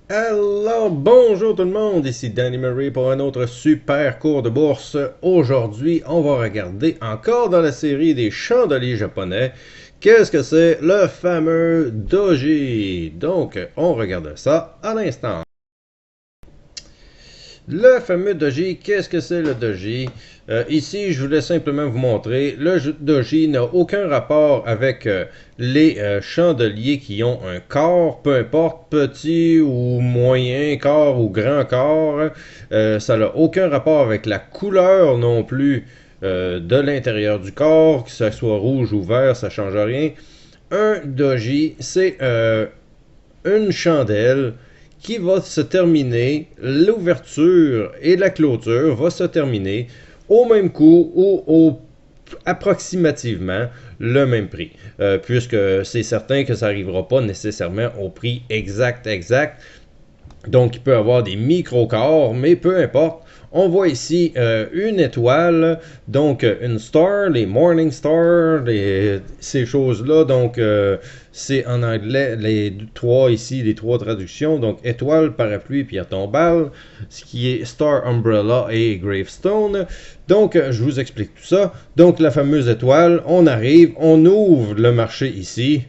Alors, bonjour tout le monde, ici Danny Murray pour un autre super cours de bourse. Aujourd'hui, on va regarder encore dans la série des chandeliers japonais. Qu'est-ce que c'est le fameux doji? Donc, on regarde ça à l'instant. Le fameux doji, qu'est-ce que c'est le doji? Ici, je voulais simplement vous montrer, le doji n'a aucun rapport avec les chandeliers qui ont un corps, peu importe, petit ou moyen corps ou grand corps. Ça n'a aucun rapport avec la couleur non plus de l'intérieur du corps, que ce soit rouge ou vert, ça ne change rien. Un doji, c'est une chandelle qui va se terminer, l'ouverture et la clôture va se terminer au même coût ou approximativement le même prix. Puisque c'est certain que ça n'arrivera pas nécessairement au prix exact. Donc, il peut y avoir des micro-corps, mais peu importe. On voit ici une étoile, donc une star, les morning stars, ces choses-là. Donc, c'est en anglais les trois ici, les trois traductions. Donc, étoile, parapluie, pierre tombale, ce qui est star, umbrella et gravestone. Donc, je vous explique tout ça. Donc, la fameuse étoile, on arrive, on ouvre le marché ici.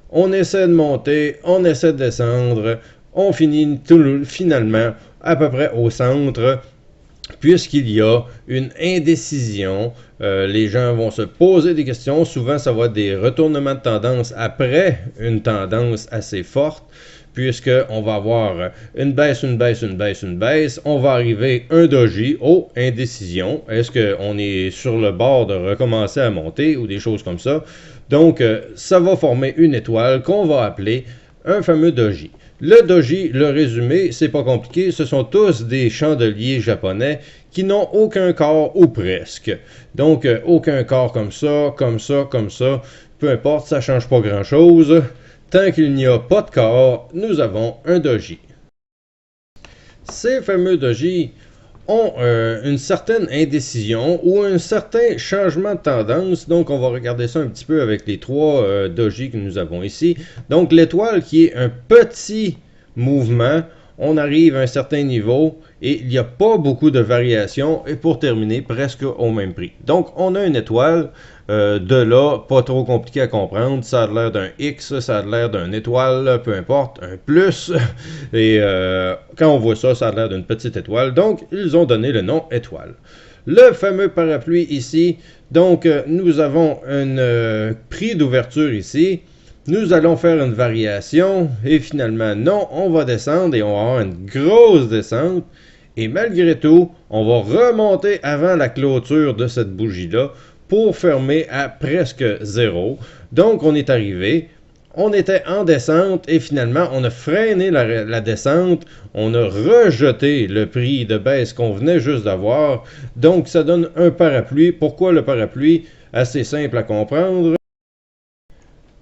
On essaie de monter, on essaie de descendre, on finit finalement à peu près au centre, puisqu'il y a une indécision. Les gens vont se poser des questions. Souvent, ça va être des retournements de tendance après une tendance assez forte, puisqu'on va avoir une baisse. On va arriver un doji. Oh, indécision. Est-ce qu'on est sur le bord de recommencer à monter ou des choses comme ça? Donc, ça va former une étoile qu'on va appeler un fameux doji. Le doji, le résumé, c'est pas compliqué, ce sont tous des chandeliers japonais qui n'ont aucun corps ou presque. Donc, aucun corps comme ça, peu importe, ça change pas grand-chose. Tant qu'il n'y a pas de corps, nous avons un doji. Ces fameux doji ont une certaine indécision ou un certain changement de tendance. Donc, on va regarder ça un petit peu avec les trois doji que nous avons ici. Donc, l'étoile qui est un petit mouvement, on arrive à un certain niveau et il n'y a pas beaucoup de variations et pour terminer presque au même prix. Donc, on a une étoile. De là, pas trop compliqué à comprendre. Ça a l'air d'un X, ça a l'air d'une étoile, peu importe, un plus. Et quand on voit ça, ça a l'air d'une petite étoile. Donc, ils ont donné le nom étoile. Le fameux parapluie ici. Donc, nous avons un prix d'ouverture ici. Nous allons faire une variation. Et finalement, non, on va descendre et on va avoir une grosse descente. Et malgré tout, on va remonter avant la clôture de cette bougie-là pour fermer à presque zéro. Donc, on est arrivé, on était en descente et finalement, on a freiné la descente, on a rejeté le prix de baisse qu'on venait juste d'avoir. Donc, ça donne un parapluie. Pourquoi le parapluie? Assez simple à comprendre.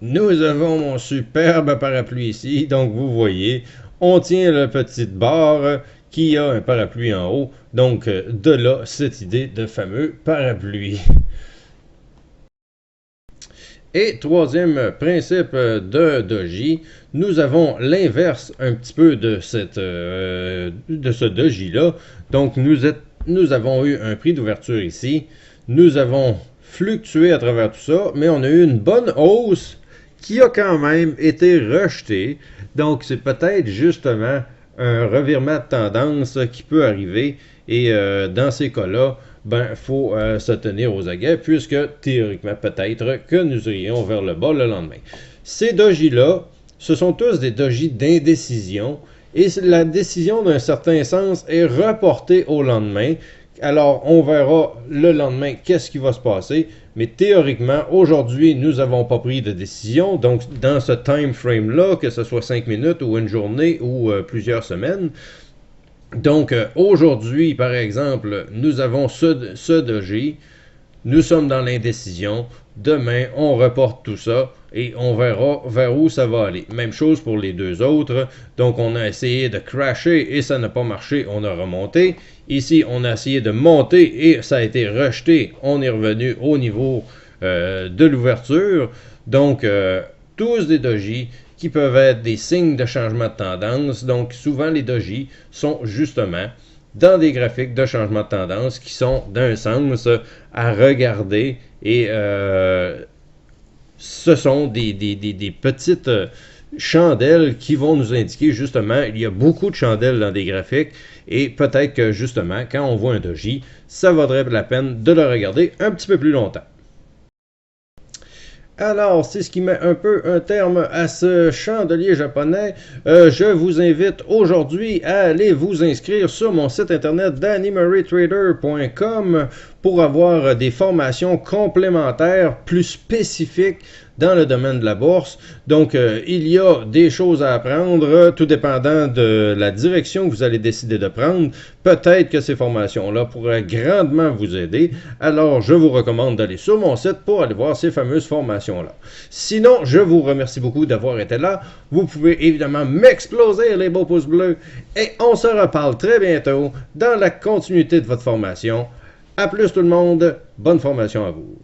Nous avons mon superbe parapluie ici. Donc, vous voyez, on tient la petite barre qui a un parapluie en haut. Donc, de là, cette idée de fameux parapluie. Et troisième principe de doji, nous avons l'inverse un petit peu de ce doji-là. Donc, nous avons eu un prix d'ouverture ici. Nous avons fluctué à travers tout ça, mais on a eu une bonne hausse qui a quand même été rejetée. Donc, c'est peut-être justement un revirement de tendance qui peut arriver. Et dans ces cas-là, ben, faut se tenir aux aguets, puisque théoriquement, peut-être que nous irions vers le bas le lendemain. Ces dojis-là, ce sont tous des dojis d'indécision, et la décision, d'un certain sens, est reportée au lendemain. Alors, on verra le lendemain qu'est-ce qui va se passer, mais théoriquement, aujourd'hui, nous n'avons pas pris de décision, donc dans ce time frame-là, que ce soit 5 minutes ou une journée ou plusieurs semaines. Donc, aujourd'hui, par exemple, nous avons ce doji. Nous sommes dans l'indécision. Demain, on reporte tout ça et on verra vers où ça va aller. Même chose pour les deux autres. Donc, on a essayé de crasher et ça n'a pas marché. On a remonté. Ici, on a essayé de monter et ça a été rejeté. On est revenu au niveau de l'ouverture. Donc, tous des dojis qui peuvent être des signes de changement de tendance. Donc, souvent, les dojis sont justement dans des graphiques de changement de tendance qui sont d'un sens à regarder et ce sont des petites chandelles qui vont nous indiquer justement, il y a beaucoup de chandelles dans des graphiques et peut-être que justement, quand on voit un doji, ça vaudrait la peine de le regarder un petit peu plus longtemps. Alors, c'est ce qui met un peu un terme à ce chandelier japonais. Je vous invite aujourd'hui à aller vous inscrire sur mon site internet dannymarytrader.com pour avoir des formations complémentaires plus spécifiques dans le domaine de la bourse. Donc, il y a des choses à apprendre, tout dépendant de la direction que vous allez décider de prendre. Peut-être que ces formations-là pourraient grandement vous aider. Alors, je vous recommande d'aller sur mon site pour aller voir ces fameuses formations-là. Sinon, je vous remercie beaucoup d'avoir été là. Vous pouvez évidemment m'exploser les beaux pouces bleus. Et on se reparle très bientôt dans la continuité de votre formation. À plus tout le monde, bonne formation à vous.